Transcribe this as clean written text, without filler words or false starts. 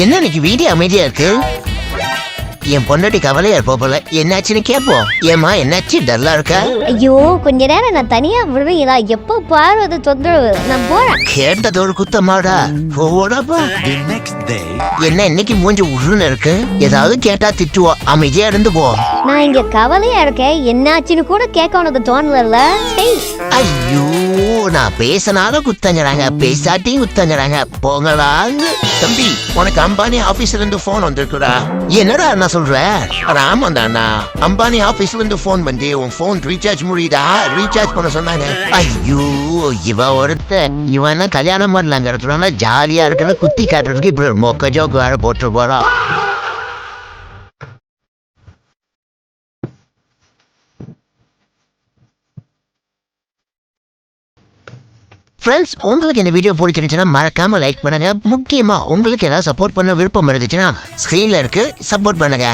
என்ன இன்னைக்கு வீடியோ அமைதியா இருக்கு? என் பொண்டாட்டி கவலையா இருப்போ போல. என்னாச்சுன்னு கேப்போம். ஏமா என்னாச்சு டல்லா இருக்கா? ஐயோ கொஞ்ச நேரம் நான் தனியா விடுவீங்களா? எப்ப பாரு அது தொந்தரவு. நான் போறேன். கேட்டது ஒரு குத்தமாடா. போடாப்பா. என்ன இன்னைக்கு மூஞ்சி உருன்னு இருக்கு? ஏதாவது கேட்டா திட்டுவோம். அமைதியா இருந்து போ. நான் இங்க கவலையா இருக்கேன். என்னாச்சுன்னு கூட கேட்க உனக்கு தோணல. ஐயோ நான் பேசினாலும் குத்தங்கிறாங்க, பேசாட்டியும் குத்தங்கிறாங்க. போங்களாங்க. தம்பி உனக்கு அம்பானி ஆபீஸ்ல இருந்து போன் வந்திருக்குடா. என்னடா நான் சொல்றேன்? ஆமாண்டா அண்ணா, அம்பானி ஆபீஸ்ல இருந்து போன் வந்து உன் போன் ரீசார்ஜ் முடியுதா, ரீசார்ஜ் பண்ண சொன்னாங்க. ஐயோ இவ இவன் கல்யாணம் பண்ணலாங்கிறதுனால ஜாலியா இருக்கிற குத்தி காட்டுறதுக்கு இப்படி மொக்க ஜோக்கு வேற போட்டு போறான். ஃப்ரெண்ட்ஸ், உங்களுக்கு இந்த வீடியோ பிடிச்சிருந்துச்சுன்னா மறக்காம லைக் பண்ணுங்க. முக்கியமா உங்களுக்கு ஏதாவது சப்போர்ட் பண்ண விருப்பம் இருந்துச்சுன்னா ஸ்க்ரீன்ல இருக்கு, சப்போர்ட் பண்ணுங்க.